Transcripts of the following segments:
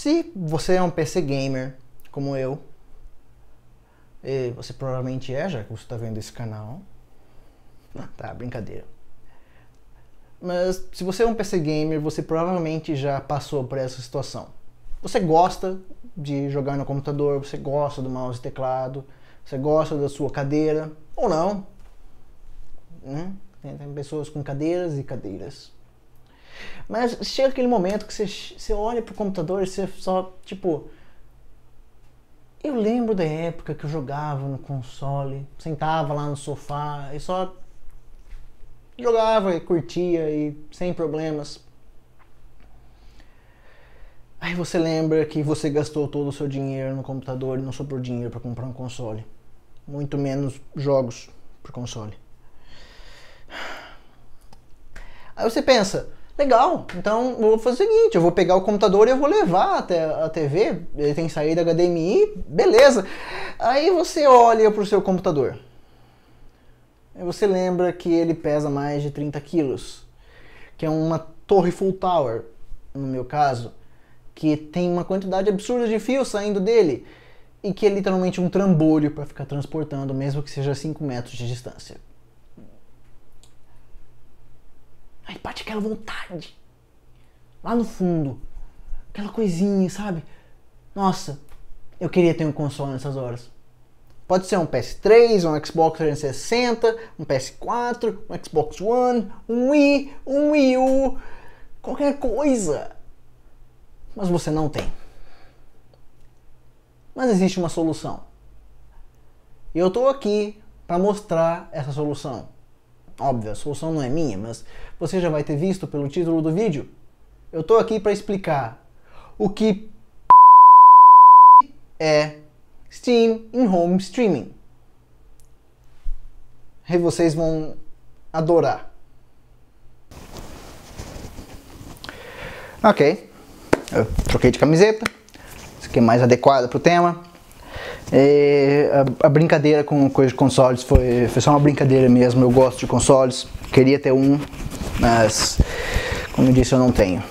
Se você é um PC gamer, como eu, e você provavelmente é, já que você está vendo esse canal. Tá, brincadeira. Mas se você é um PC gamer, você provavelmente já passou por essa situação. Você gosta de jogar no computador, você gosta do mouse e teclado, você gosta da sua cadeira, ou não. Né? Tem pessoas com cadeiras e cadeiras. Mas chega aquele momento que você olha pro computador e você só, tipo... Eu lembro da época que eu jogava no console, sentava lá no sofá e só jogava e curtia e sem problemas. Aí você lembra que você gastou todo o seu dinheiro no computador e não sobrou dinheiro para comprar um console. Muito menos jogos pro console. Aí você pensa, legal, então eu vou fazer o seguinte, eu vou pegar o computador e eu vou levar até a TV, ele tem saída HDMI, beleza. Aí você olha pro seu computador. Aí você lembra que ele pesa mais de 30 quilos, que é uma torre full tower, no meu caso, que tem uma quantidade absurda de fios saindo dele, e que é literalmente um trambolho para ficar transportando, mesmo que seja 5 metros de distância. Aí bate aquela vontade, lá no fundo, aquela coisinha, sabe? Nossa, eu queria ter um console nessas horas. Pode ser um PS3, um Xbox 360, um PS4, um Xbox One, um Wii, um Wii U, qualquer coisa. Mas você não tem. Mas existe uma solução. E eu estou aqui para mostrar essa solução. Óbvio, a solução não é minha, mas você já vai ter visto pelo título do vídeo. Eu estou aqui para explicar o que é Steam In-Home Streaming. E vocês vão adorar. Ok, eu troquei de camiseta. Isso aqui é mais adequado para o tema. A brincadeira com coisa de consoles foi só uma brincadeira mesmo. Eu gosto de consoles, queria ter um, mas como eu disse, eu não tenho.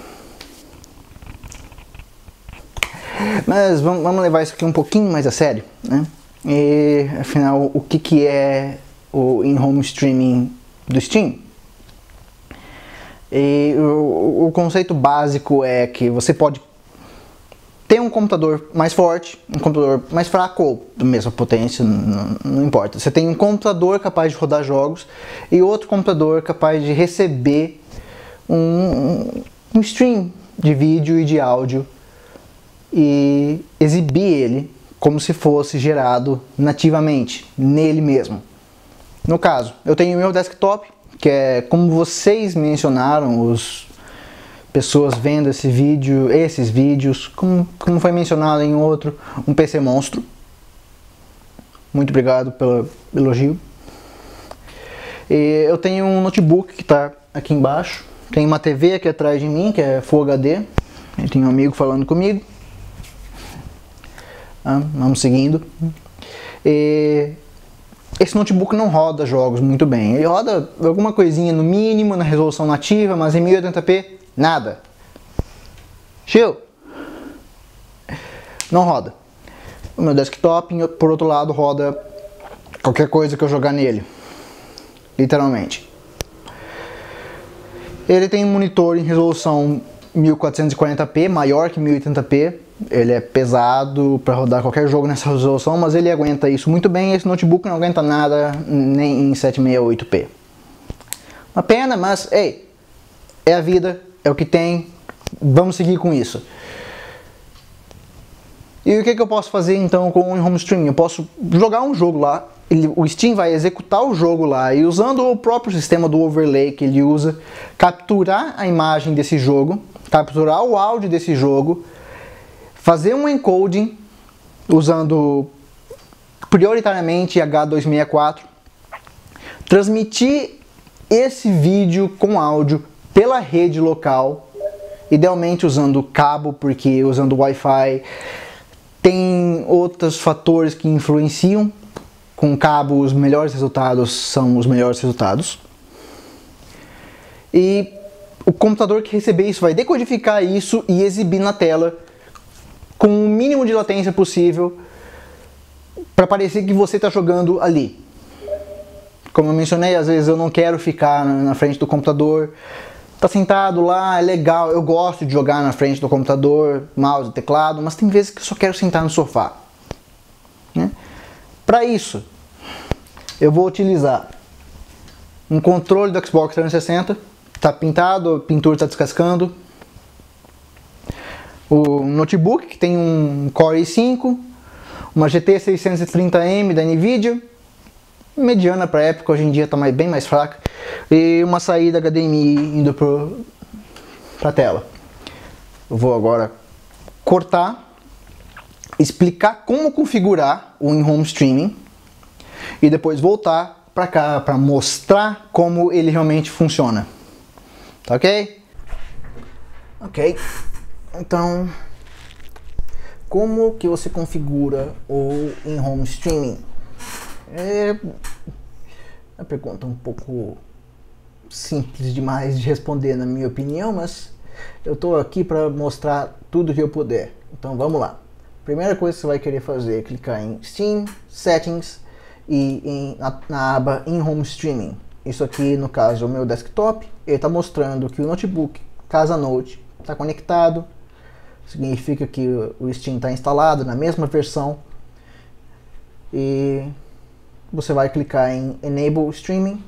Mas vamos levar isso aqui um pouquinho mais a sério, né? E afinal, o que é o in-home streaming do Steam? E o conceito básico é que você pode ter um computador mais forte, um computador mais fraco ou da mesma potência, não importa. Você tem um computador capaz de rodar jogos e outro computador capaz de receber um stream de vídeo e de áudio e exibir ele como se fosse gerado nativamente, nele mesmo. No caso, eu tenho o meu desktop, que é como vocês mencionaram, pessoas vendo esses vídeos, como foi mencionado em outro, um PC monstro. Muito obrigado pelo elogio. E eu tenho um notebook que está aqui embaixo, tem uma TV aqui atrás de mim, que é Full HD, eu tenho um amigo falando comigo. Vamos seguindo. E esse notebook não roda jogos muito bem. Ele roda alguma coisinha no mínimo na resolução nativa, mas em 1080p nada. Chill. Não roda. O meu desktop, por outro lado, roda qualquer coisa que eu jogar nele. Literalmente. Ele tem um monitor em resolução 1440p, maior que 1080p. Ele é pesado para rodar qualquer jogo nessa resolução, mas ele aguenta isso muito bem. Esse notebook não aguenta nada nem em 768p. Uma pena, mas ei, é a vida, é o que tem, vamos seguir com isso. E o que eu posso fazer então com o in-home streaming? Eu posso jogar um jogo lá, o Steam vai executar o jogo lá e usando o próprio sistema do overlay que ele usa, capturar a imagem desse jogo, capturar o áudio desse jogo, fazer um encoding usando prioritariamente H264, transmitir esse vídeo com áudio pela rede local, idealmente usando cabo, porque usando Wi-Fi tem outros fatores que influenciam. Com cabo os melhores resultados são os melhores resultados. E o computador que receber isso vai decodificar isso e exibir na tela com o mínimo de latência possível para parecer que você está jogando ali. Como eu mencionei, às vezes eu não quero ficar na frente do computador. Tá sentado lá, é legal, eu gosto de jogar na frente do computador, mouse, teclado, mas tem vezes que eu só quero sentar no sofá, né? Para isso, eu vou utilizar um controle do Xbox 360, tá pintado, a pintura está descascando. O notebook, que tem um Core i5, uma GT 630M da Nvidia, mediana para a época, hoje em dia está bem mais fraca, e uma saída HDMI indo para a tela. Eu vou agora cortar, explicar como configurar o in-home streaming e depois voltar para cá para mostrar como ele realmente funciona. Tá ok? Ok. Então, como que você configura o in-home streaming? É uma pergunta um pouco simples demais de responder, na minha opinião, mas eu estou aqui para mostrar tudo que eu puder. Então vamos lá. Primeira coisa que você vai querer fazer é clicar em Steam, Settings e na aba In-Home Streaming. Isso aqui, no caso, é o meu desktop. Ele está mostrando que o notebook Casa Note está conectado. Significa que o Steam está instalado na mesma versão. E você vai clicar em Enable Streaming.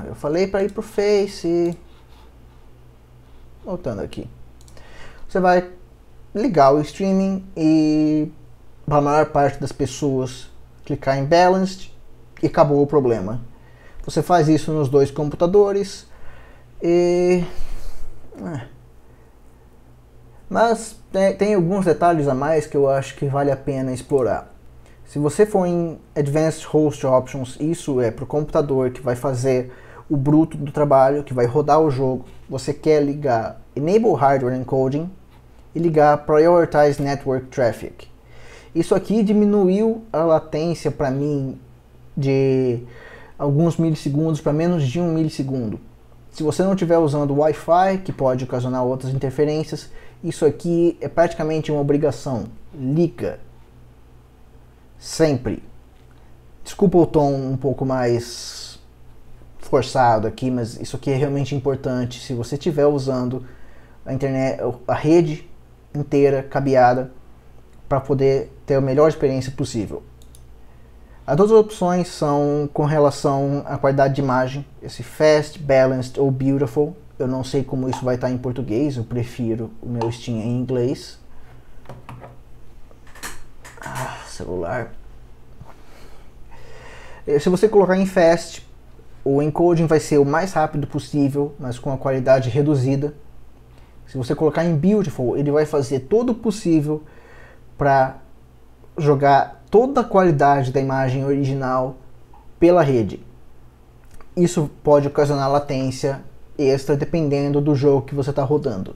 Eu falei para ir para o Face. Voltando aqui. Você vai ligar o streaming e, para a maior parte das pessoas, clicar em Balanced e acabou o problema. Você faz isso nos dois computadores e... Mas tem alguns detalhes a mais que eu acho que vale a pena explorar. Se você for em Advanced Host Options, isso é para o computador que vai fazer o bruto do trabalho, que vai rodar o jogo. Você quer ligar Enable Hardware Encoding e ligar Prioritize Network Traffic. Isso aqui diminuiu a latência para mim de alguns milissegundos para menos de 1 milissegundo. Se você não estiver usando Wi-Fi, que pode ocasionar outras interferências, isso aqui é praticamente uma obrigação. Liga. Sempre. Desculpa o tom um pouco mais forçado aqui, mas isso aqui é realmente importante. Se você estiver usando a internet, a rede inteira cabeada, para poder ter a melhor experiência possível. As outras opções são com relação à qualidade de imagem, esse Fast, Balanced ou Beautiful. Eu não sei como isso vai estar em português, eu prefiro o meu Steam em inglês. Celular. Se você colocar em Fast, o encoding vai ser o mais rápido possível, mas com a qualidade reduzida. Se você colocar em Beautiful, ele vai fazer todo o possível para jogar toda a qualidade da imagem original pela rede. Isso pode ocasionar latência extra dependendo do jogo que você está rodando.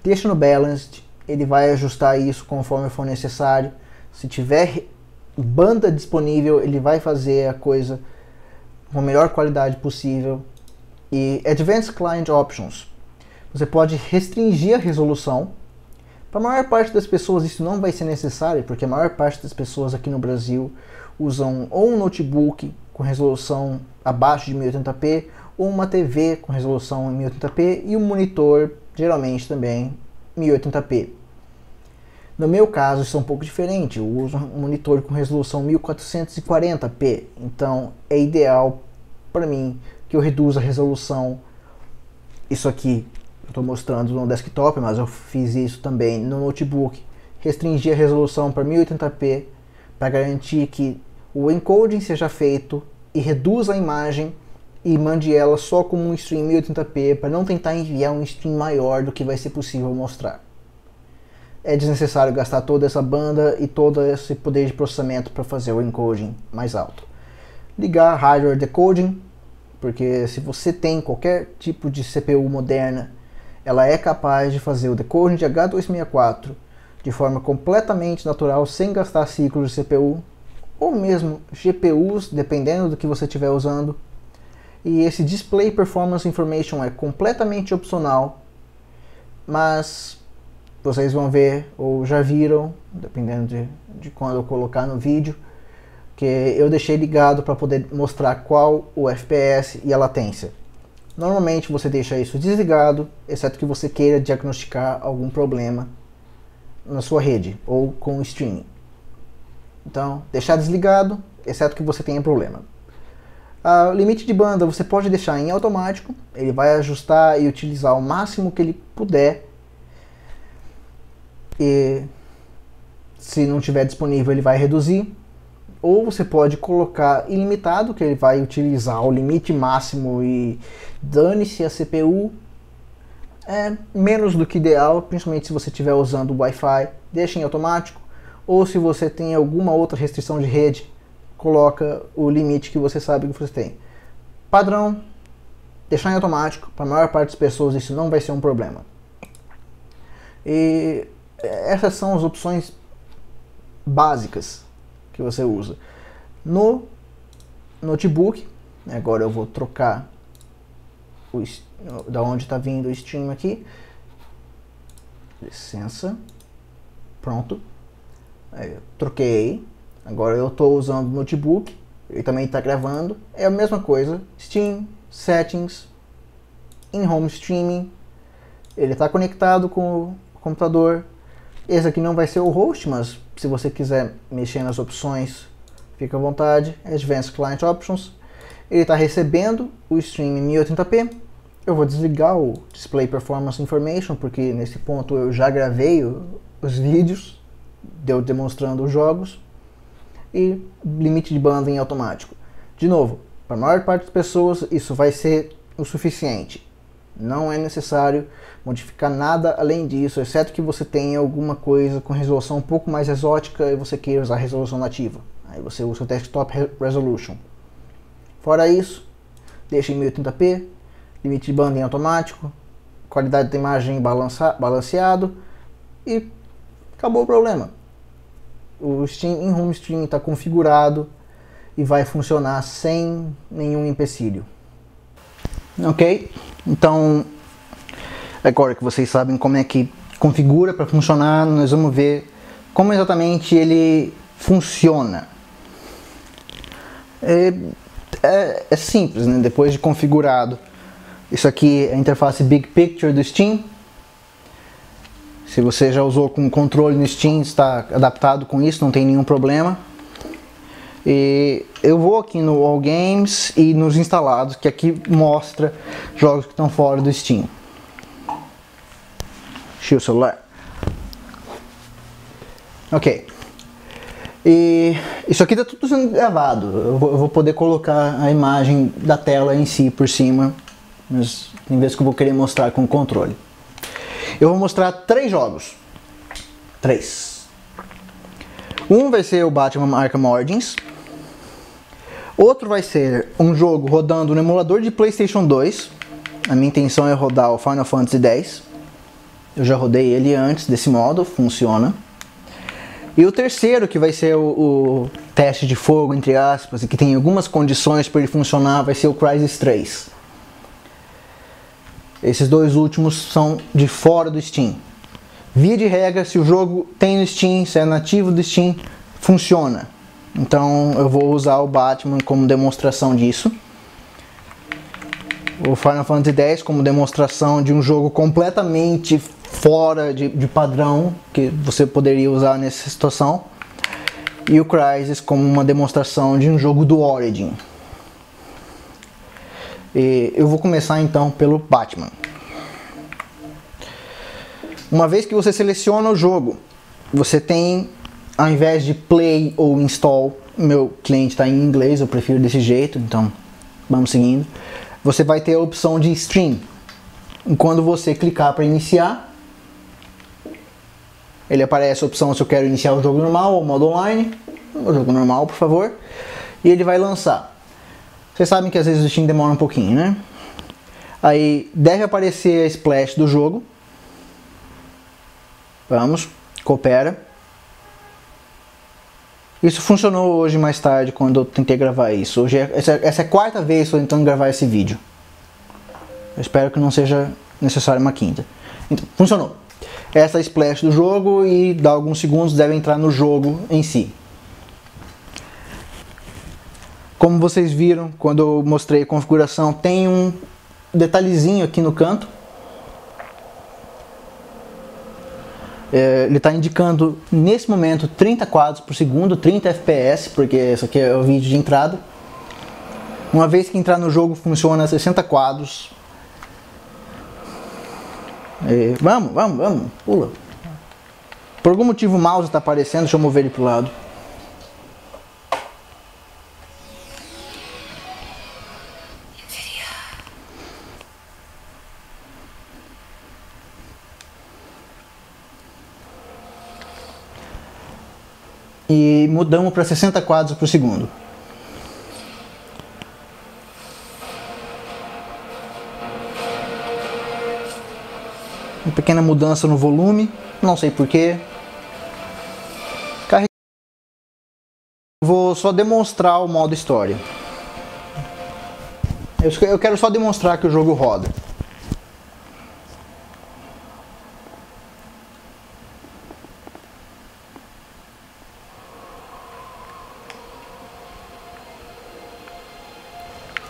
Deixa no Balanced, ele vai ajustar isso conforme for necessário. Se tiver banda disponível, ele vai fazer a coisa com a melhor qualidade possível. E Advanced Client Options, você pode restringir a resolução. Para a maior parte das pessoas isso não vai ser necessário, porque a maior parte das pessoas aqui no Brasil usam ou um notebook com resolução abaixo de 1080p, ou uma TV com resolução em 1080p e um monitor, geralmente também 1080p. No meu caso isso é um pouco diferente, eu uso um monitor com resolução 1440p, então é ideal para mim que eu reduza a resolução. Isso aqui eu estou mostrando no desktop, mas eu fiz isso também no notebook. Restringir a resolução para 1080p para garantir que o encoding seja feito e reduza a imagem e mande ela só como um stream 1080p para não tentar enviar um stream maior do que vai ser possível mostrar. É desnecessário gastar toda essa banda e todo esse poder de processamento para fazer o encoding mais alto. Ligar Hardware Decoding, porque se você tem qualquer tipo de CPU moderna, ela é capaz de fazer o decoding de H264 de forma completamente natural, sem gastar ciclos de CPU, ou mesmo GPUs, dependendo do que você estiver usando. E esse Display Performance Information é completamente opcional, mas vocês vão ver ou já viram, dependendo de quando eu colocar no vídeo, que eu deixei ligado para poder mostrar qual o FPS e a latência. Normalmente você deixa isso desligado, exceto que você queira diagnosticar algum problema na sua rede ou com o streaming. Então, deixar desligado, exceto que você tenha problema. O limite de banda você pode deixar em automático, ele vai ajustar e utilizar o máximo que ele puder. E se não tiver disponível, ele vai reduzir. Ou você pode colocar ilimitado, que ele vai utilizar o limite máximo e dane-se a CPU. É menos do que ideal, principalmente se você estiver usando o Wi-Fi, deixa em automático. Ou se você tem alguma outra restrição de rede, coloca o limite que você sabe que você tem. Padrão, deixar em automático. Para a maior parte das pessoas isso não vai ser um problema. E essas são as opções básicas que você usa. No notebook, agora eu vou trocar da onde está vindo o stream aqui. Licença. Pronto. Aí eu troquei. Agora eu estou usando o notebook. Ele também está gravando. É a mesma coisa. Steam, Settings, In-Home Streaming. Ele está conectado com o computador. Esse aqui não vai ser o host, mas se você quiser mexer nas opções, fica à vontade. Advanced Client Options. Ele está recebendo o stream em 1080p. Eu vou desligar o Display Performance Information, porque nesse ponto eu já gravei os vídeos, deu demonstrando os jogos. E limite de banda em automático. De novo, para a maior parte das pessoas isso vai ser o suficiente. Não é necessário modificar nada além disso, exceto que você tenha alguma coisa com resolução um pouco mais exótica e você queira usar resolução nativa. Aí você usa o Desktop Resolution. Fora isso, deixa em 1080p, limite de banda em automático, qualidade da imagem balanceado e acabou o problema. O Steam In-Home Streaming está configurado e vai funcionar sem nenhum empecilho. Ok? Então, agora que vocês sabem como é que configura para funcionar, nós vamos ver como exatamente ele funciona. É simples, né? Depois de configurado, isso aqui é a interface Big Picture do Steam. Se você já usou com controle no Steam, está adaptado com isso, não tem nenhum problema. E eu vou aqui no All Games e nos instalados, que aqui mostra jogos que estão fora do Steam. Deixa o celular. Ok. E isso aqui está tudo sendo gravado. Eu vou poder colocar a imagem da tela em si por cima, mas tem vezes que eu vou querer mostrar com o controle. Eu vou mostrar 3 jogos. 3. Um vai ser o Batman Arkham Origins. Outro vai ser um jogo rodando no emulador de PlayStation 2. A minha intenção é rodar o Final Fantasy X. Eu já rodei ele antes desse modo, funciona. E o terceiro, que vai ser o teste de fogo, entre aspas, e que tem algumas condições para ele funcionar, vai ser o Crysis 3. Esses dois últimos são de fora do Steam. Via de regra, se o jogo tem no Steam, se é nativo do Steam, funciona. Então eu vou usar o Batman como demonstração disso. O Final Fantasy X como demonstração de um jogo completamente fora de padrão que você poderia usar nessa situação. E o Crysis como uma demonstração de um jogo do Origin. E eu vou começar então pelo Batman. Uma vez que você seleciona o jogo, você tem, ao invés de play ou install, meu cliente está em inglês, eu prefiro desse jeito, então vamos seguindo. Você vai ter a opção de stream. E quando você clicar para iniciar, ele aparece a opção se eu quero iniciar o jogo normal ou modo online. O jogo normal, por favor. E ele vai lançar. Vocês sabem que às vezes o Steam demora um pouquinho, né? Aí deve aparecer a splash do jogo. Vamos, coopera. Isso funcionou hoje mais tarde quando eu tentei gravar isso. Hoje essa é a 4ª vez que estou tentando gravar esse vídeo. Eu espero que não seja necessário uma 5ª. Então, funcionou. essa splash do jogo e dá alguns segundos deve entrar no jogo em si. Como vocês viram quando eu mostrei a configuração, tem um detalhezinho aqui no canto. Ele está indicando nesse momento 30 quadros por segundo, 30 fps, porque esse aqui é o vídeo de entrada. Uma vez que entrar no jogo funciona a 60 quadros. Vamos, pula. Por algum motivo o mouse está aparecendo, deixa eu mover ele para o lado. E mudamos para 60 quadros por segundo. Uma pequena mudança no volume, não sei porquê. Vou só demonstrar o modo história. Eu quero só demonstrar que o jogo roda.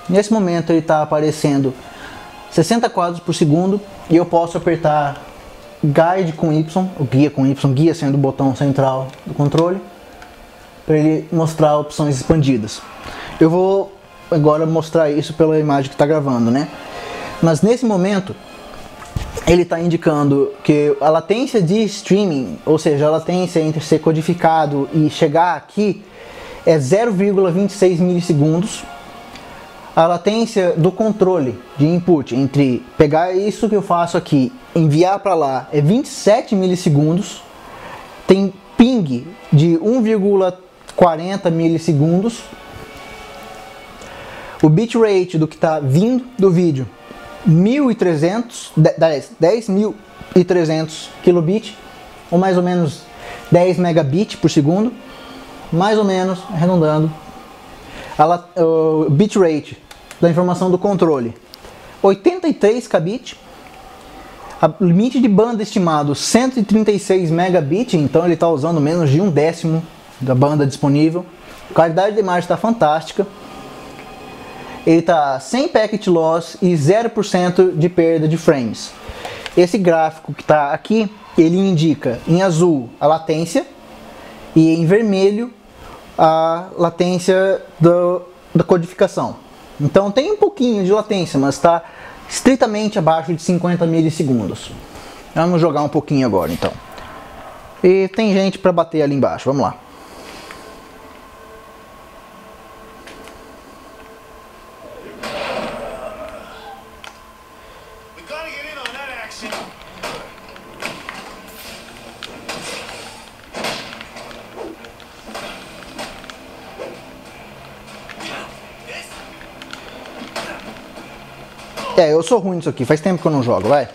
Nesse momento ele está aparecendo 60 quadros por segundo e eu posso apertar Guide com Y, o guia com Y, guia sendo o botão central do controle, para ele mostrar opções expandidas. Eu vou agora mostrar isso pela imagem que está gravando, né? Mas nesse momento ele está indicando que a latência de streaming, ou seja, a latência entre ser codificado e chegar aqui é 0,26 milissegundos. A latência do controle de input entre pegar isso que eu faço aqui, enviar para lá, é 27 milissegundos. Tem ping de 1,40 milissegundos. O bitrate do que está vindo do vídeo, 10.300 kilobit, ou mais ou menos 10 megabit por segundo, mais ou menos, arredondando. O bitrate da informação do controle, 83 kbit, o limite de banda estimado 136 megabit, então ele está usando menos de 1/10 da banda disponível. A qualidade da imagem está fantástica. Ele está sem packet loss e 0% de perda de frames. Esse gráfico que está aqui, ele indica em azul a latência e em vermelho a latência da codificação. Então tem um pouquinho de latência, mas está estritamente abaixo de 50 milissegundos. Vamos jogar um pouquinho agora então. E tem gente para bater ali embaixo, vamos lá. Eu sou ruim nisso aqui, faz tempo que eu não jogo, vai.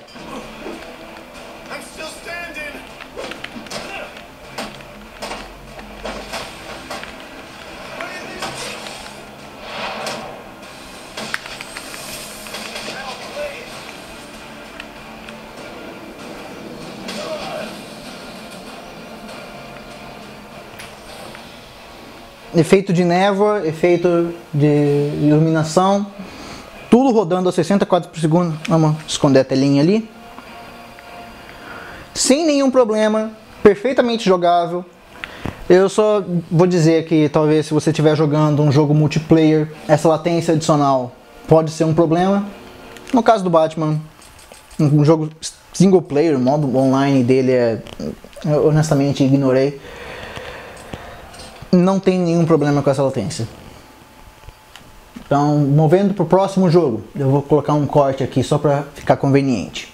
Efeito de névoa, efeito de iluminação. Tudo rodando a 60 quadros por segundo. Vamos esconder a telinha ali. Sem nenhum problema. Perfeitamente jogável. Eu só vou dizer que talvez se você estiver jogando um jogo multiplayer, essa latência adicional pode ser um problema. No caso do Batman, um jogo single player, o modo online dele eu honestamente ignorei. Não tem nenhum problema com essa latência. Então, movendo para o próximo jogo, eu vou colocar um corte aqui só para ficar conveniente.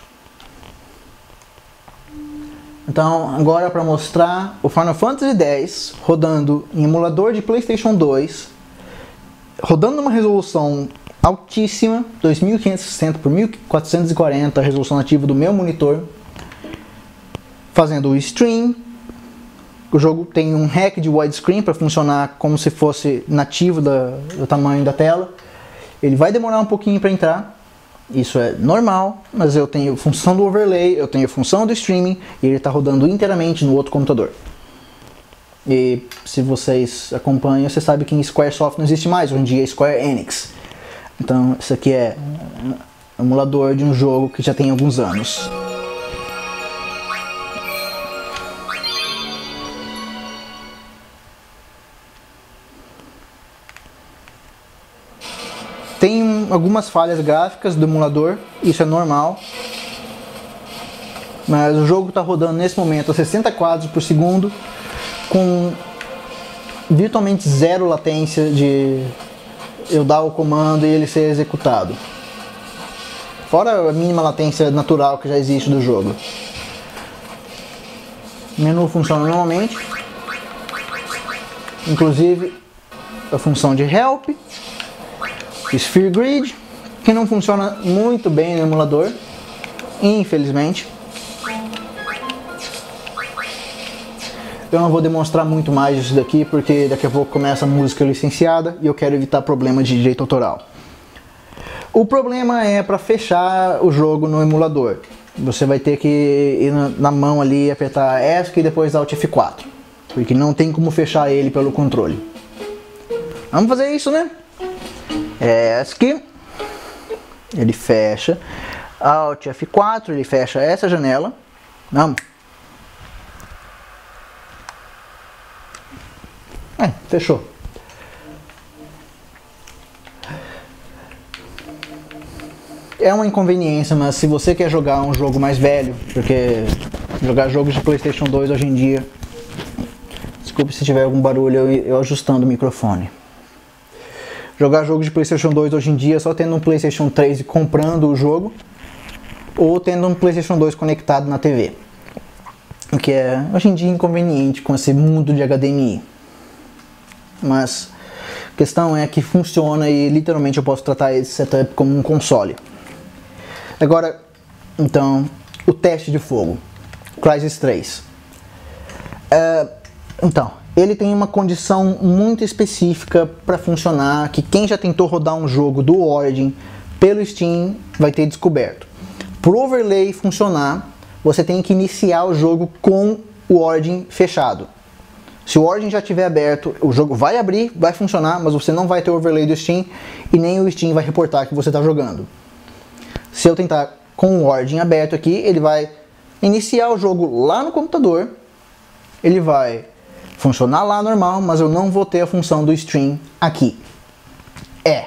Então, agora para mostrar o Final Fantasy X rodando em emulador de PlayStation 2, rodando numa resolução altíssima, 2560 por 1440, a resolução nativa do meu monitor, fazendo o stream. O jogo tem um hack de widescreen para funcionar como se fosse nativo do tamanho da tela. Ele vai demorar um pouquinho para entrar. Isso é normal, mas eu tenho função do overlay, eu tenho função do streaming e ele está rodando inteiramente no outro computador. E se vocês acompanham, você sabe que em Squaresoft não existe mais, hoje em dia é Square Enix. Então isso aqui é um emulador de um jogo que já tem alguns anos. Tem algumas falhas gráficas do emulador, isso é normal. Mas o jogo está rodando nesse momento a 60 quadros por segundo, com virtualmente zero latência de eu dar o comando e ele ser executado. Fora a mínima latência natural que já existe do jogo. O menu funciona normalmente. Inclusive a função de Help. Sphere Grid, que não funciona muito bem no emulador, infelizmente. Eu não vou demonstrar muito mais disso daqui, porque daqui a pouco começa a música licenciada e eu quero evitar problema de direito autoral. O problema é para fechar o jogo no emulador. Você vai ter que ir na mão ali, apertar ESC e depois Alt F4, porque não tem como fechar ele pelo controle. Vamos fazer isso, né? ESC, ele fecha, Alt F4, ele fecha essa janela. Vamos. Fechou. É uma inconveniência, mas se você quer jogar um jogo mais velho, porque jogar jogos de PlayStation 2 hoje em dia... Desculpe se tiver algum barulho, eu ajustando o microfone. Jogar jogos de PlayStation 2 hoje em dia só tendo um PlayStation 3 e comprando o jogo, ou tendo um PlayStation 2 conectado na TV. O que é hoje em dia inconveniente com esse mundo de HDMI. Mas a questão é que funciona e literalmente eu posso tratar esse setup como um console. Agora, então, o teste de fogo. Crysis 3. Então, ele tem uma condição muito específica para funcionar, que quem já tentou rodar um jogo do Origin pelo Steam vai ter descoberto. Para o overlay funcionar, você tem que iniciar o jogo com o Origin fechado. Se o Origin já estiver aberto, o jogo vai abrir, vai funcionar, mas você não vai ter o overlay do Steam e nem o Steam vai reportar que você está jogando. Se eu tentar com o Origin aberto aqui, ele vai iniciar o jogo lá no computador, ele vai funcionar lá normal, mas eu não vou ter a função do stream aqui. É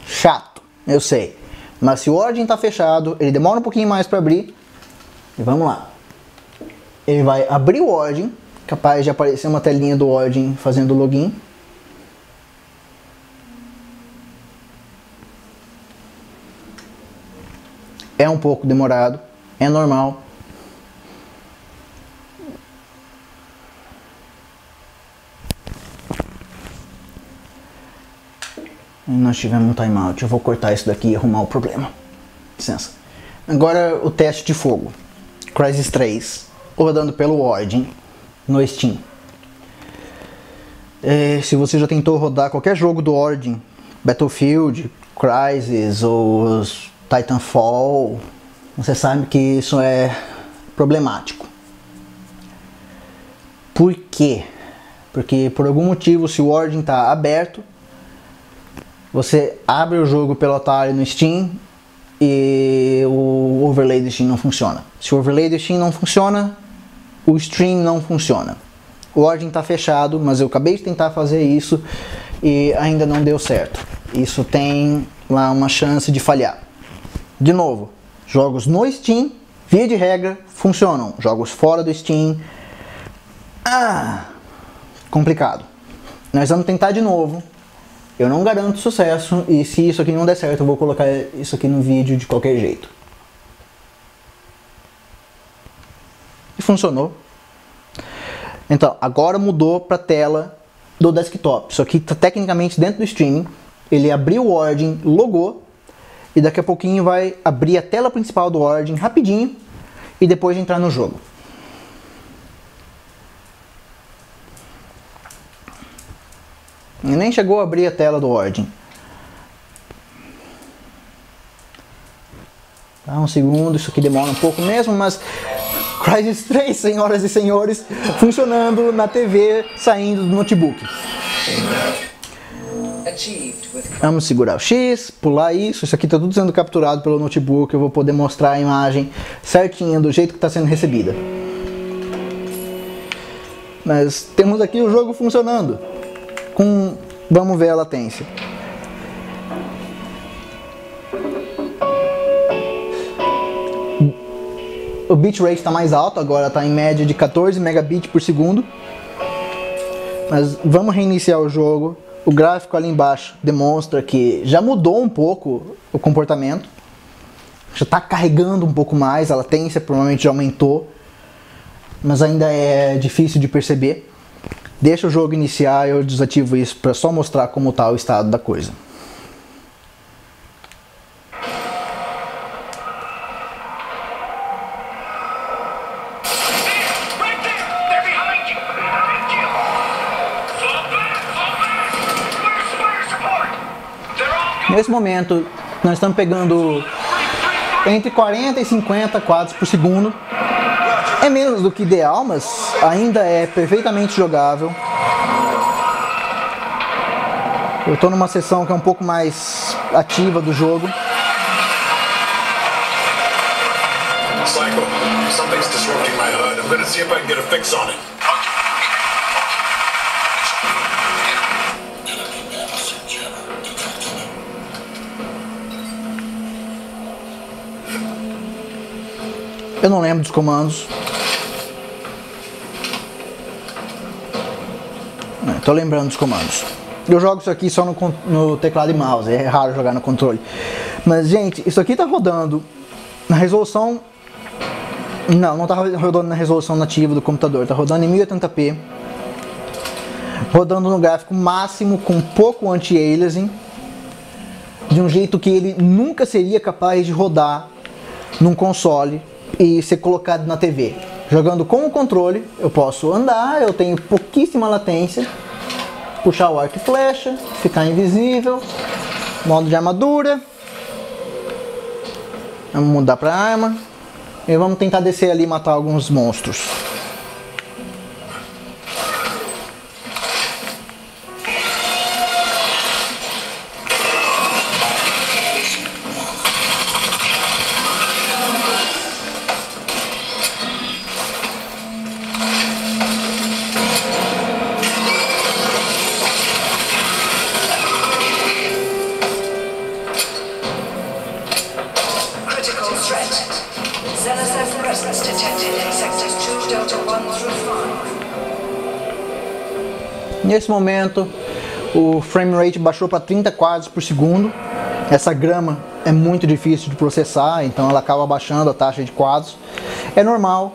chato, eu sei. Mas se o Origin está fechado, ele demora um pouquinho mais para abrir. E vamos lá. Ele vai abrir o Origin, capaz de aparecer uma telinha do Origin fazendo login. É um pouco demorado, é normal. Nós tivemos um timeout, eu vou cortar isso daqui e arrumar o problema. Licença. Agora o teste de fogo. Crysis 3, rodando pelo Origin no Steam. Se você já tentou rodar qualquer jogo do Origin, Battlefield, Crysis ou Titanfall, você sabe que isso é problemático. Por quê? Porque por algum motivo, se o Origin está aberto, você abre o jogo pelo atalho no Steam e o overlay do Steam não funciona. Se o overlay do Steam não funciona, o stream não funciona. O Origin está fechado, mas eu acabei de tentar fazer isso e ainda não deu certo. Isso tem lá uma chance de falhar. De novo, jogos no Steam, via de regra, funcionam. Jogos fora do Steam, complicado. Nós vamos tentar de novo. Eu não garanto sucesso e se isso aqui não der certo, eu vou colocar isso aqui no vídeo de qualquer jeito. E funcionou. Então, agora mudou para a tela do desktop. Isso aqui está tecnicamente dentro do streaming. Ele abriu o Origin, logou e daqui a pouquinho vai abrir a tela principal do Origin rapidinho e depois entrar no jogo. E nem chegou a abrir a tela do Origin. um segundo, isso aqui demora um pouco mesmo, mas Crysis 3, senhoras e senhores, funcionando na TV, saindo do notebook. Vamos segurar o X, pular isso aqui está tudo sendo capturado pelo notebook, eu vou poder mostrar a imagem certinha do jeito que está sendo recebida. Mas temos aqui o jogo funcionando, vamos ver a latência. O bitrate está mais alto, agora está em média de 14 megabits por segundo. Mas vamos reiniciar o jogo. O gráfico ali embaixo demonstra que já mudou um pouco o comportamento. Já está carregando um pouco mais, a latência provavelmente já aumentou. Mas ainda é difícil de perceber. Deixa o jogo iniciar, eu desativo isso para só mostrar como está o estado da coisa. Nesse momento, nós estamos pegando entre 40 e 50 quadros por segundo. É menos do que ideal, mas ainda é perfeitamente jogável. Eu estou numa seção que é um pouco mais ativa do jogo. Psycho, something's disrupting my HUD. I'm gonna see if I can get a fix on it. Eu não lembro dos comandos. Estou lembrando dos comandos. Eu jogo isso aqui só no teclado e mouse, é raro jogar no controle. Mas, gente, isso aqui está rodando na resolução... Não está rodando na resolução nativa do computador, está rodando em 1080p. Rodando no gráfico máximo com pouco anti-aliasing. De um jeito que ele nunca seria capaz de rodar num console e ser colocado na TV. Jogando com o controle, eu posso andar, eu tenho pouquíssima latência, puxar o arco e flecha, ficar invisível, modo de armadura, vamos mudar para arma e vamos tentar descer ali e matar alguns monstros. Nesse momento, o frame rate baixou para 30 quadros por segundo. Essa grama é muito difícil de processar, então ela acaba baixando a taxa de quadros. É normal,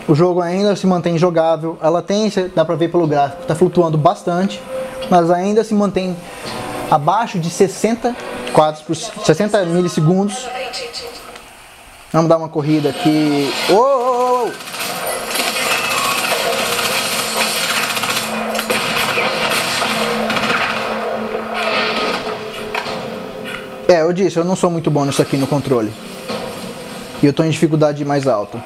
o jogo ainda se mantém jogável. A latência, dá para ver pelo gráfico, está flutuando bastante, mas ainda se mantém abaixo de 60 quadros por 60 milissegundos. Vamos dar uma corrida aqui. Eu disse, eu não sou muito bom nisso aqui no controle. E eu estou em dificuldade mais alta.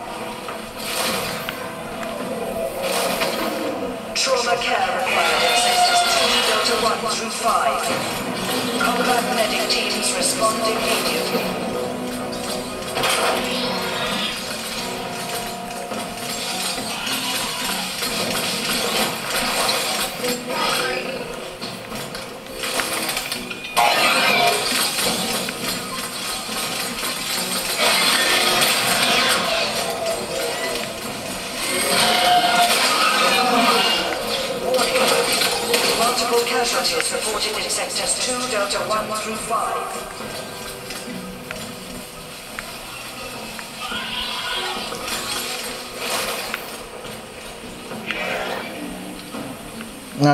Casualties reported in sectors 2, Delta 1 through 5.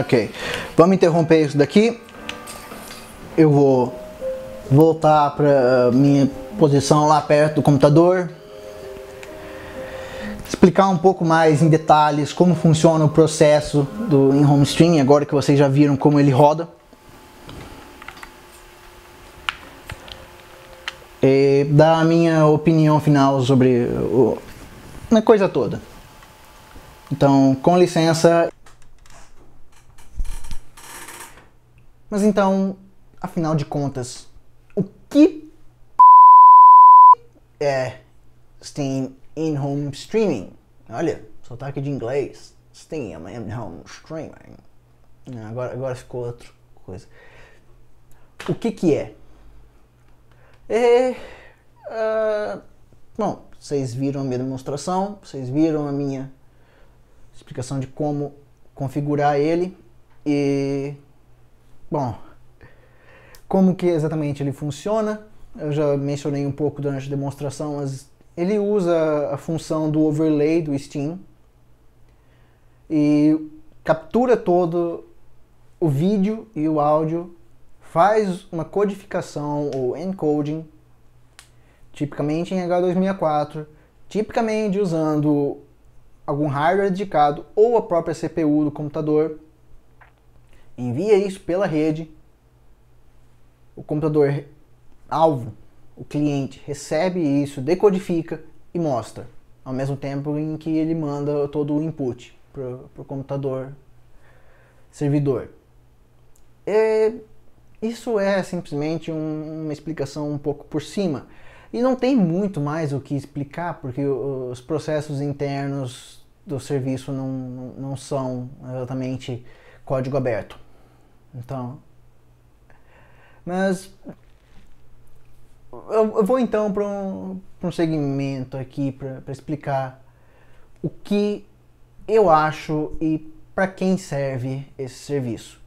Ok, vamos interromper isso daqui. Eu vou voltar para minha posição lá perto do computador. Explicar um pouco mais em detalhes como funciona o processo do in-home stream, agora que vocês já viram como ele roda. e dar a minha opinião final sobre a coisa toda. Então, com licença. Mas então, afinal de contas, o que é Steam In-Home Streaming? Olha, sotaque de inglês. Steam In-Home Streaming. Agora ficou outra coisa. O que é? Bom, vocês viram a minha demonstração, vocês viram a minha explicação de como configurar ele e, bom, como que exatamente ele funciona. Eu já mencionei um pouco durante a demonstração, mas ele usa a função do overlay do Steam e captura todo o vídeo e o áudio, faz uma codificação ou encoding, tipicamente em H264, tipicamente usando algum hardware dedicado ou a própria CPU do computador, envia isso pela rede, o computador alvo, o cliente, recebe isso, decodifica e mostra, ao mesmo tempo em que ele manda todo o input para o computador servidor. Isso é simplesmente uma explicação um pouco por cima. E não tem muito mais o que explicar, porque os processos internos do serviço não são exatamente código aberto. Então, mas eu vou então para um segmento aqui para explicar o que eu acho e para quem serve esse serviço.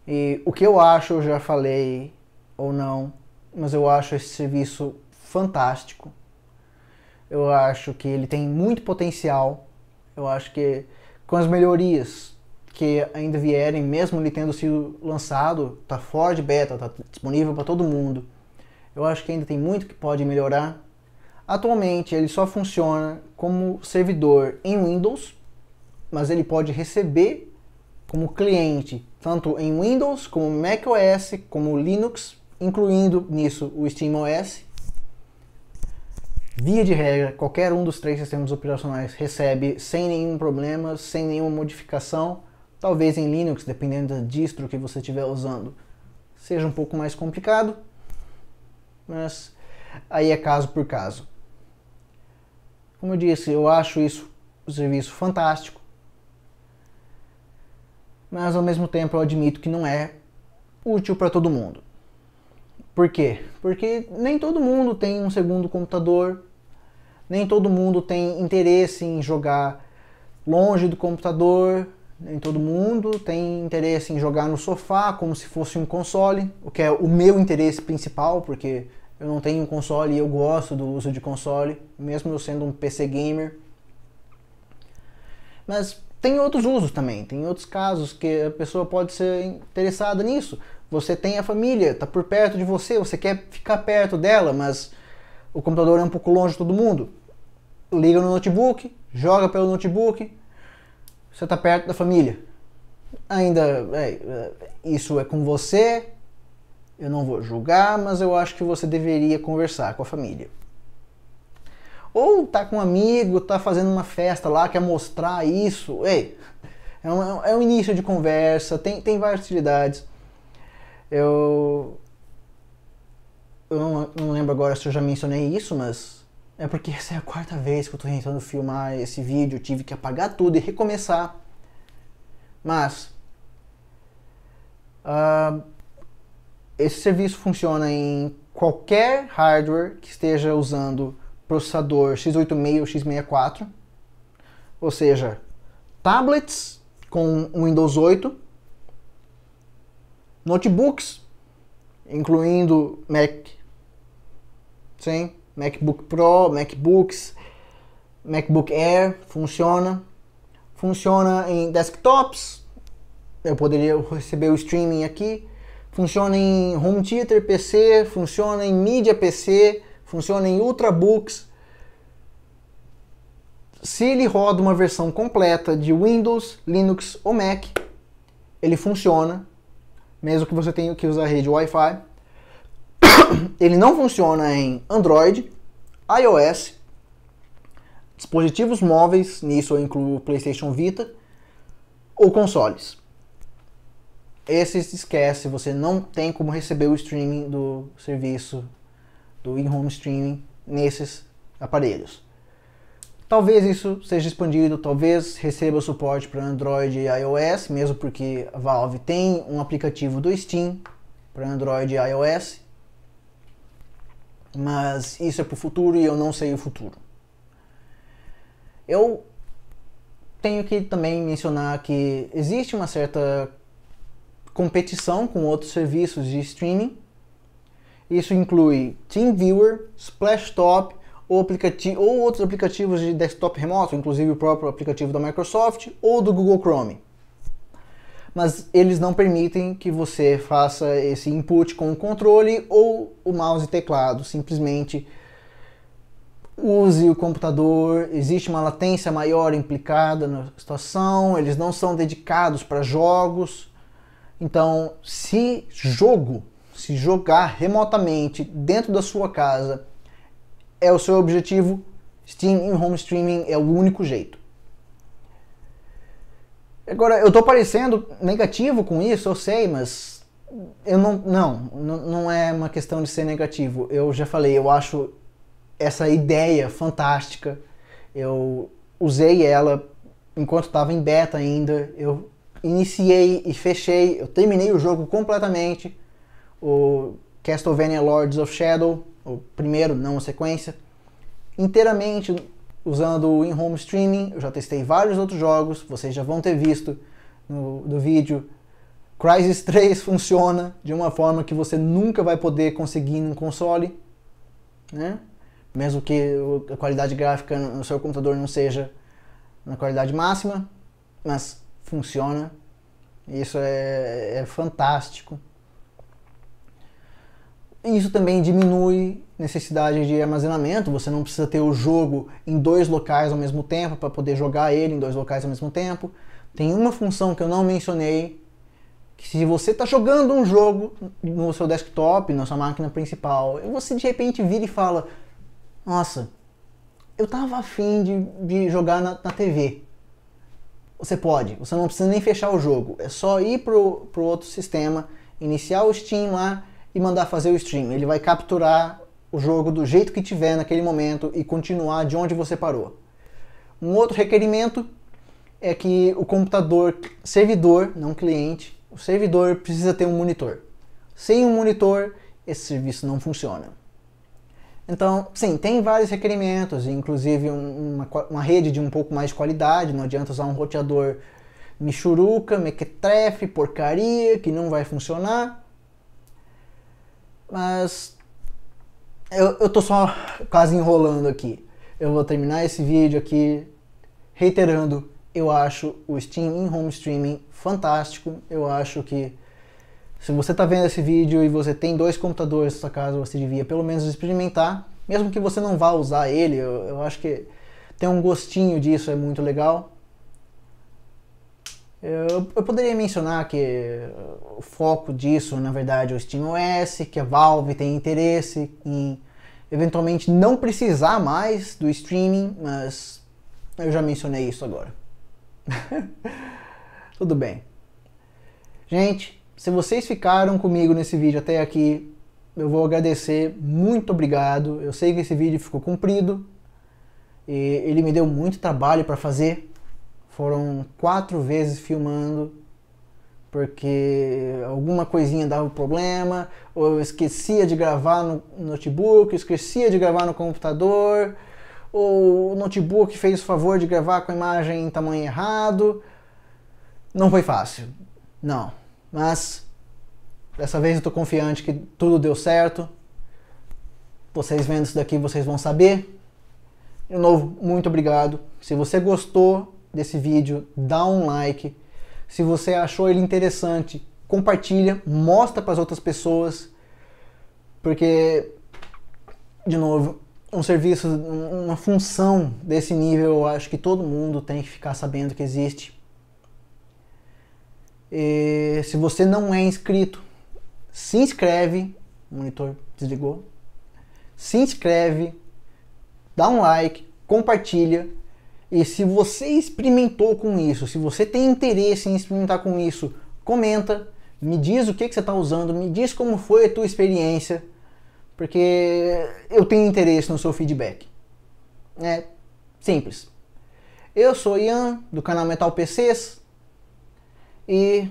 E o que eu acho eu já falei ou não, mas eu acho esse serviço fantástico. Eu acho que ele tem muito potencial. Eu acho que com as melhorias que ainda vierem, mesmo ele tendo sido lançado, tá fora de beta, tá disponível para todo mundo. Eu acho que ainda tem muito que pode melhorar. Atualmente ele só funciona como servidor em Windows, mas ele pode receber como cliente tanto em Windows como macOS, como Linux, incluindo nisso o SteamOS. Via de regra, qualquer um dos 3 sistemas operacionais recebe sem nenhum problema, sem nenhuma modificação. Talvez em Linux, dependendo da distro que você estiver usando, seja um pouco mais complicado, mas aí é caso por caso. Como eu disse, eu acho isso um serviço fantástico, mas ao mesmo tempo eu admito que não é útil para todo mundo. Por quê? Porque nem todo mundo tem um segundo computador, nem todo mundo tem interesse em jogar longe do computador, nem todo mundo tem interesse em jogar no sofá como se fosse um console, o que é o meu interesse principal, porque eu não tenho um console e eu gosto do uso de console, mesmo eu sendo um PC gamer. Mas tem outros usos também, tem outros casos que a pessoa pode ser interessada nisso. Você tem a família, está por perto de você, você quer ficar perto dela, mas o computador é um pouco longe de todo mundo. Liga no notebook, joga pelo notebook, você está perto da família. Ainda, isso é com você, eu não vou julgar, mas eu acho que você deveria conversar com a família. Ou tá com um amigo, tá fazendo uma festa lá, quer mostrar isso. É um início de conversa, tem várias utilidades. Eu não lembro agora se eu já mencionei isso, mas é porque essa é a 4ª vez que eu tô tentando filmar esse vídeo, eu tive que apagar tudo e recomeçar. Mas esse serviço funciona em qualquer hardware que esteja usando processador x86 ou x64, ou seja, tablets com Windows 8, notebooks, incluindo MacBook Pro, MacBooks, MacBook Air, funciona em desktops, eu poderia receber o streaming aqui, funciona em Home Theater PC, funciona em Media PC, funciona em Ultrabooks. Se ele roda uma versão completa de Windows, Linux ou Mac, ele funciona, mesmo que você tenha que usar a rede Wi-Fi. Ele não funciona em Android, iOS, dispositivos móveis, nisso eu incluo o PlayStation Vita, ou consoles. Esses esquece, você não tem como receber o streaming do serviço do in-home streaming nesses aparelhos. Talvez isso seja expandido, talvez receba suporte para Android e iOS, mesmo porque a Valve tem um aplicativo do Steam para Android e iOS. Mas isso é para o futuro e eu não sei o futuro. Eu tenho que também mencionar que existe uma certa competição com outros serviços de streaming. Isso inclui TeamViewer, Splashtop ou outros aplicativos de desktop remoto, inclusive o próprio aplicativo da Microsoft ou do Google Chrome. Mas eles não permitem que você faça esse input com o controle ou o mouse e teclado. Simplesmente use o computador, existe uma latência maior implicada na situação, eles não são dedicados para jogos. Então, se jogar remotamente dentro da sua casa é o seu objetivo, Steam in-home streaming é o único jeito. Agora, eu tô parecendo negativo com isso, eu sei, mas eu não é uma questão de ser negativo. Eu já falei, eu acho essa ideia fantástica. Eu usei ela enquanto estava em beta ainda. Eu iniciei e fechei, eu terminei o jogo completamente. O Castlevania Lords of Shadow, o primeiro, não a sequência, inteiramente usando o in-home streaming. Eu já testei vários outros jogos, vocês já vão ter visto no vídeo. Crysis 3 funciona de uma forma que você nunca vai poder conseguir num console, né? Mesmo que a qualidade gráfica no seu computador não seja na qualidade máxima, mas funciona. Isso é fantástico. Isso também diminui necessidade de armazenamento, você não precisa ter o jogo em 2 locais ao mesmo tempo para poder jogar ele em 2 locais ao mesmo tempo. Tem uma função que eu não mencionei, que se você está jogando um jogo no seu desktop, na sua máquina principal, e você de repente vira e fala: nossa, eu estava afim de jogar na TV. Você pode, você não precisa nem fechar o jogo, é só ir pro outro sistema, iniciar o Steam lá e mandar fazer o stream. Ele vai capturar o jogo do jeito que tiver naquele momento e continuar de onde você parou. Um outro requerimento é que o computador, servidor, não cliente, o servidor precisa ter um monitor. Sem um monitor, esse serviço não funciona. Então, sim, tem vários requerimentos, inclusive uma rede de um pouco mais de qualidade. Não adianta usar um roteador michuruca, mequetrefe, porcaria, que não vai funcionar. Mas eu tô só quase enrolando aqui. Eu vou terminar esse vídeo aqui reiterando, eu acho o Steam in-home streaming fantástico. Eu acho que se você está vendo esse vídeo e você tem 2 computadores na sua casa, você devia pelo menos experimentar. Mesmo que você não vá usar ele, eu acho que tem um gostinho disso, é muito legal. Eu poderia mencionar que o foco disso, na verdade, é o SteamOS, que a Valve tem interesse em eventualmente não precisar mais do streaming, mas eu já mencionei isso agora. Tudo bem. Gente, se vocês ficaram comigo nesse vídeo até aqui, eu vou agradecer, muito obrigado. Eu sei que esse vídeo ficou comprido e ele me deu muito trabalho para fazer. Foram 4 vezes filmando, porque alguma coisinha dava problema, ou eu esquecia de gravar no notebook, esquecia de gravar no computador, ou o notebook fez o favor de gravar com a imagem em tamanho errado. Não foi fácil, não. Mas dessa vez eu estou confiante que tudo deu certo. Vocês vendo isso daqui, vocês vão saber. De novo, muito obrigado. Se você gostou desse vídeo, dá um like. Se você achou ele interessante, compartilha, mostra para as outras pessoas, porque, de novo, um serviço, uma função desse nível, eu acho que todo mundo tem que ficar sabendo que existe. E se você não é inscrito, se inscreve, o monitor Desligou? Se inscreve, dá um like, compartilha. E se você experimentou com isso, se você tem interesse em experimentar com isso, comenta, me diz o que você está usando, me diz como foi a tua experiência, porque eu tenho interesse no seu feedback. É simples. Eu sou Ian, do canal Metal PCs, e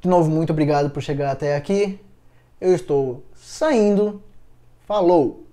de novo, muito obrigado por chegar até aqui. Eu estou saindo. Falou!